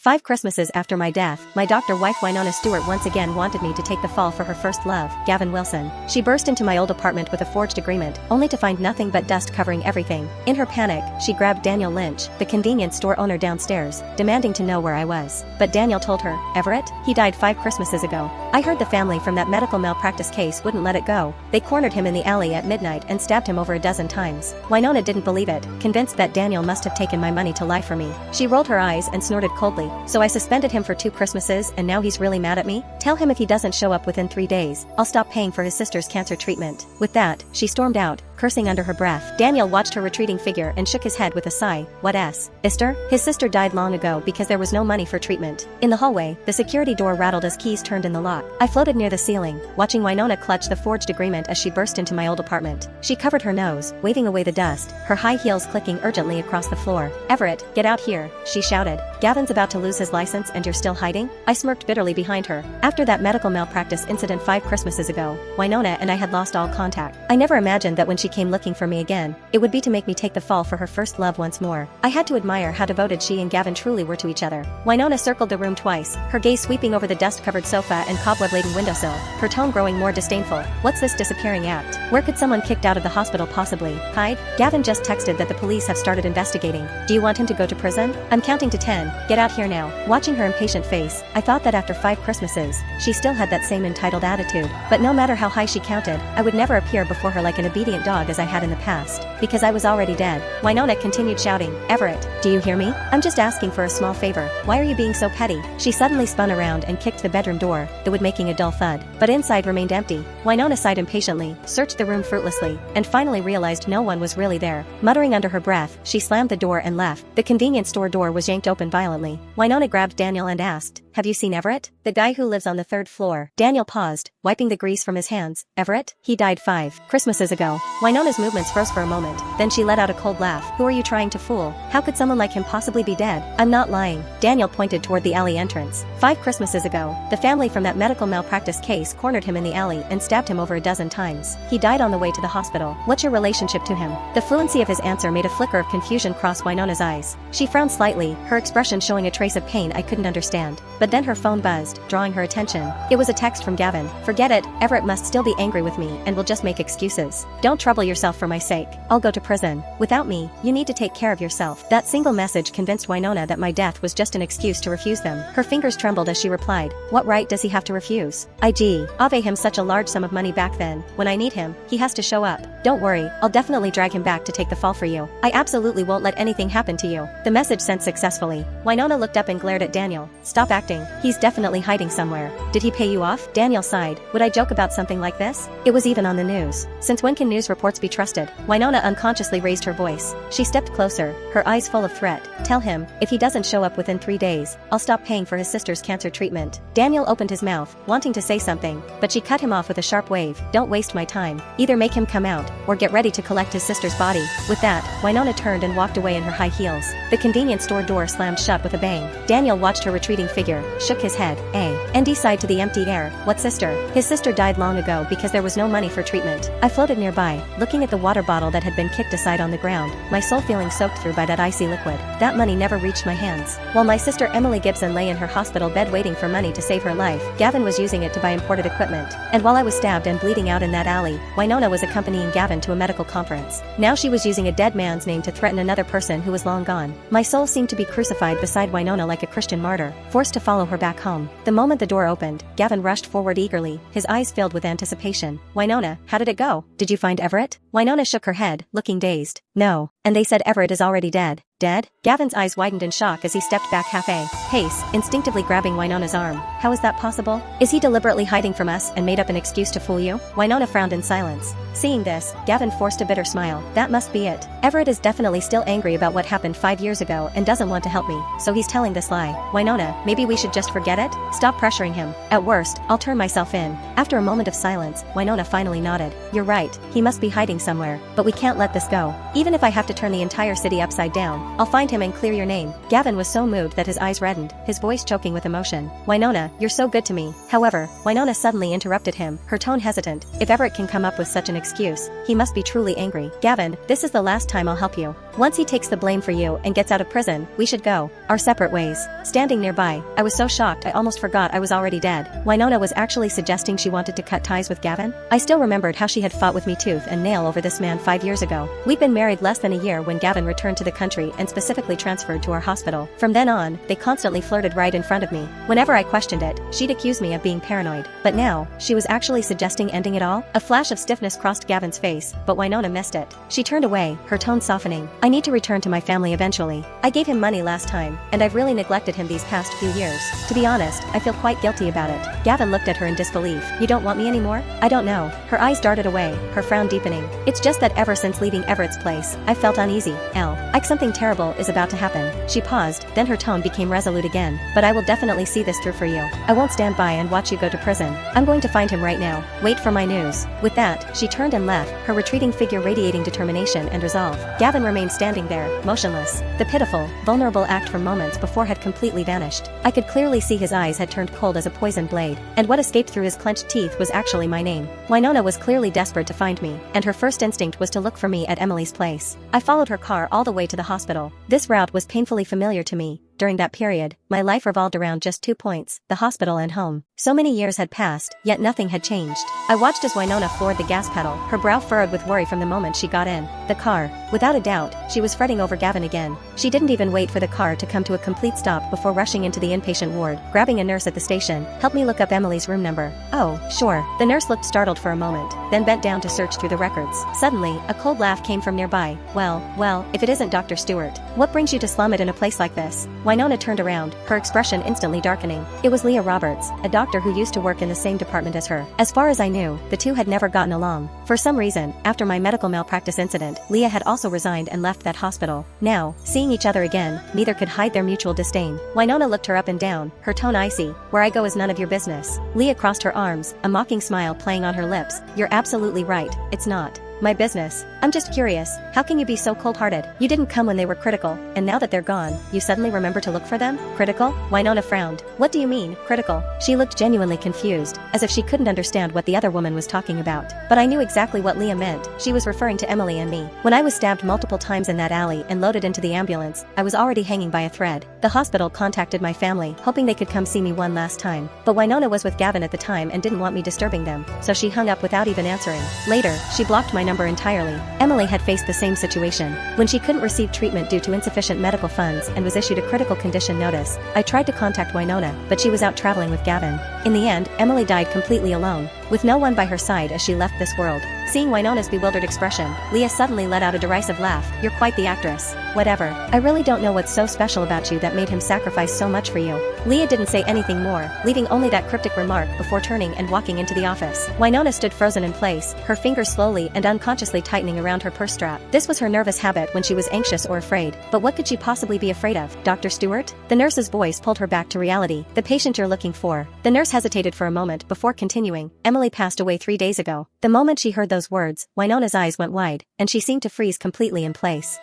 5 Christmases after my death, my doctor wife Winona Stewart once again wanted me to take the fall for her first love, Gavin Wilson. She burst into my old apartment with a forged agreement, only to find nothing but dust covering everything. In her panic, she grabbed Daniel Lynch, the convenience store owner downstairs, demanding to know where I was. But Daniel told her, Everett, he died 5 Christmases ago. I heard the family from that medical malpractice case wouldn't let it go. They cornered him in the alley at midnight and stabbed him over a dozen times. Winona didn't believe it, convinced that Daniel must have taken my money to lie for me. She rolled her eyes and snorted coldly. So I suspended him for 2 Christmases and now he's really mad at me? Tell him if he doesn't show up within 3 days, I'll stop paying for his sister's cancer treatment. With that, she stormed out, cursing under her breath. Daniel watched her retreating figure and shook his head with a sigh. What s? Sister? His sister died long ago because there was no money for treatment. In the hallway, the security door rattled as keys turned in the lock. I floated near the ceiling, watching Winona clutch the forged agreement as she burst into my old apartment. She covered her nose, waving away the dust, her high heels clicking urgently across the floor. Everett, get out here, she shouted. Gavin's about to lose his license and you're still hiding? I smirked bitterly behind her. After that medical malpractice incident 5 Christmases ago, Winona and I had lost all contact. I never imagined that when she came looking for me again, it would be to make me take the fall for her first love once more. I had to admire how devoted she and Gavin truly were to each other. Winona circled the room twice, her gaze sweeping over the dust-covered sofa and cobweb-laden windowsill, her tone growing more disdainful. What's this disappearing act? Where could someone kicked out of the hospital possibly hide? Gavin just texted that the police have started investigating. Do you want him to go to prison? I'm counting to 10. Get out here now. Watching her impatient face, I thought that after 5 Christmases, she still had that same entitled attitude. But no matter how high she counted, I would never appear before her like an obedient dog as I had in the past, because I was already dead. Winona continued shouting, Everett, do you hear me? I'm just asking for a small favor. Why are you being so petty? She suddenly spun around and kicked the bedroom door, the wood making a dull thud. But inside remained empty. Winona sighed impatiently, searched the room fruitlessly, and finally realized no one was really there. Muttering under her breath, she slammed the door and left. The convenience store door was yanked open violently. Winona grabbed Daniel and asked, have you seen Everett? The guy who lives on the 3rd floor. Daniel paused, wiping the grease from his hands. Everett? He died 5 Christmases ago. Winona's movements froze for a moment, then she let out a cold laugh. Who are you trying to fool? How could someone like him possibly be dead? I'm not lying. Daniel pointed toward the alley entrance. 5 Christmases ago, the family from that medical malpractice case cornered him in the alley and stabbed him over a dozen times. He died on the way to the hospital. What's your relationship to him? The fluency of his answer made a flicker of confusion cross Winona's eyes. She frowned slightly, her expression showing a trace of pain I couldn't understand. But then her phone buzzed, drawing her attention. It was a text from Gavin. Forget it, Everett must still be angry with me and will just make excuses. Don't trouble yourself for my sake. I'll go to prison. Without me, you need to take care of yourself. That single message convinced Winona that my death was just an excuse to refuse them. Her fingers trembled as she replied, what right does he have to refuse? I've him such a large sum of money back then. When I need him, he has to show up. Don't worry, I'll definitely drag him back to take the fall for you. I absolutely won't let anything happen to you. The message sent successfully. Winona looked up and glared at Daniel. Stop acting. He's definitely hiding somewhere. Did he pay you off? Daniel sighed. Would I joke about something like this? It was even on the news. Since when can news reports be trusted? Winona unconsciously raised her voice. She stepped closer, her eyes full of threat. Tell him, if he doesn't show up within 3 days, I'll stop paying for his sister's cancer treatment. Daniel opened his mouth, wanting to say something, but she cut him off with a sharp wave. Don't waste my time. Either make him come out, or get ready to collect his sister's body. With that, Winona turned and walked away in her high heels. The convenience store door slammed shut with a bang. Daniel watched her retreating figure, shook his head. And he sighed to the empty air. What sister? His sister died long ago because there was no money for treatment. I floated nearby, looking at the water bottle that had been kicked aside on the ground, my soul feeling soaked through by that icy liquid. That money never reached my hands. While my sister Emily Gibson lay in her hospital bed waiting for money to save her life, Gavin was using it to buy imported equipment. And while I was stabbed and bleeding out in that alley, Winona was accompanying Gavin to a medical conference. Now she was using a dead man's name to threaten another person who was long gone. My soul seemed to be crucified beside Winona like a Christian martyr, forced to follow her back home. The moment the door opened, Gavin rushed forward eagerly, his eyes filled with anticipation. Winona, how did it go? Did you find Everett? Winona shook her head, looking dazed. No. And they said Everett is already dead. Dead? Gavin's eyes widened in shock as he stepped back half-pace, instinctively grabbing Winona's arm. How is that possible? Is he deliberately hiding from us and made up an excuse to fool you? Winona frowned in silence. Seeing this, Gavin forced a bitter smile. That must be it. Everett is definitely still angry about what happened 5 years ago and doesn't want to help me, so he's telling this lie. Winona, maybe we should just forget it? Stop pressuring him. At worst, I'll turn myself in. After a moment of silence, Winona finally nodded. You're right, he must be hiding somewhere, but we can't let this go. Even Even if I have to turn the entire city upside down, I'll find him and clear your name." Gavin was so moved that his eyes reddened, his voice choking with emotion. "Winona, you're so good to me." However, Winona suddenly interrupted him, her tone hesitant. If Everett can come up with such an excuse, he must be truly angry. "Gavin, this is the last time I'll help you. Once he takes the blame for you and gets out of prison, we should go our separate ways." Standing nearby, I was so shocked I almost forgot I was already dead. Winona was actually suggesting she wanted to cut ties with Gavin? I still remembered how she had fought with me tooth and nail over this man 5 years ago. We'd been married less than a year when Gavin returned to the country and specifically transferred to our hospital. From then on, they constantly flirted right in front of me. Whenever I questioned it, she'd accuse me of being paranoid. But now, she was actually suggesting ending it all? A flash of stiffness crossed Gavin's face, but Winona missed it. She turned away, her tone softening. "I need to return to my family eventually. I gave him money last time, and I've really neglected him these past few years. To be honest, I feel quite guilty about it." Gavin looked at her in disbelief. "You don't want me anymore?" "I don't know." Her eyes darted away, her frown deepening. "It's just that ever since leaving Everett's place, I felt uneasy. Like something terrible is about to happen." She paused, then her tone became resolute again. "But I will definitely see this through for you. I won't stand by and watch you go to prison. I'm going to find him right now. Wait for my news." With that, she turned and left, her retreating figure radiating determination and resolve. Gavin remained standing there, motionless. The pitiful, vulnerable act from moments before had completely vanished. I could clearly see his eyes had turned cold as a poison blade, and what escaped through his clenched teeth was actually my name. Winona was clearly desperate to find me, and her first instinct was to look for me at Emily's place. I followed her car all the way to the hospital. This route was painfully familiar to me. During that period, my life revolved around just 2 points, the hospital and home. So many years had passed, yet nothing had changed. I watched as Winona floored the gas pedal, her brow furrowed with worry from the moment she got in the car. Without a doubt, she was fretting over Gavin again. She didn't even wait for the car to come to a complete stop before rushing into the inpatient ward, grabbing a nurse at the station. "Help me look up Emily's room number." "Oh, sure." The nurse looked startled for a moment, then bent down to search through the records. Suddenly, a cold laugh came from nearby. Well, if it isn't Dr. Stewart. "What brings you to slum it in a place like this?" Winona turned around, her expression instantly darkening. It was Leah Roberts, a doctor who used to work in the same department as her. As far as I knew, the two had never gotten along. For some reason, after my medical malpractice incident, Leah had also resigned and left that hospital. Now, seeing each other again, neither could hide their mutual disdain. Winona looked her up and down, her tone icy. "Where I go is none of your business." Leah crossed her arms, a mocking smile playing on her lips. "You're absolutely right, it's not my business. I'm just curious, how can you be so cold-hearted? You didn't come when they were critical, and now that they're gone, you suddenly remember to look for them?" "Critical?" Winona frowned. "What do you mean, critical?" She looked genuinely confused, as if she couldn't understand what the other woman was talking about. But I knew exactly what Leah meant. She was referring to Emily and me. When I was stabbed multiple times in that alley and loaded into the ambulance, I was already hanging by a thread. The hospital contacted my family, hoping they could come see me one last time. But Winona was with Gavin at the time and didn't want me disturbing them, so she hung up without even answering. Later, she blocked my number entirely. Emily had faced the same situation. When she couldn't receive treatment due to insufficient medical funds and was issued a critical condition notice, I tried to contact Winona, but she was out traveling with Gavin. In the end, Emily died completely alone, with no one by her side as she left this world. Seeing Winona's bewildered expression, Leah suddenly let out a derisive laugh. "You're quite the actress." "Whatever. I really don't know what's so special about you that made him sacrifice so much for you." Leah didn't say anything more, leaving only that cryptic remark before turning and walking into the office. Winona stood frozen in place, her fingers slowly and unconsciously tightening around her purse strap. This was her nervous habit when she was anxious or afraid. But what could she possibly be afraid of? "Dr. Stewart?" The nurse's voice pulled her back to reality. "The patient you're looking for." The nurse hesitated for a moment before continuing. "Emily passed away 3 days ago." The moment she heard those words, Winona's eyes went wide, and she seemed to freeze completely in place.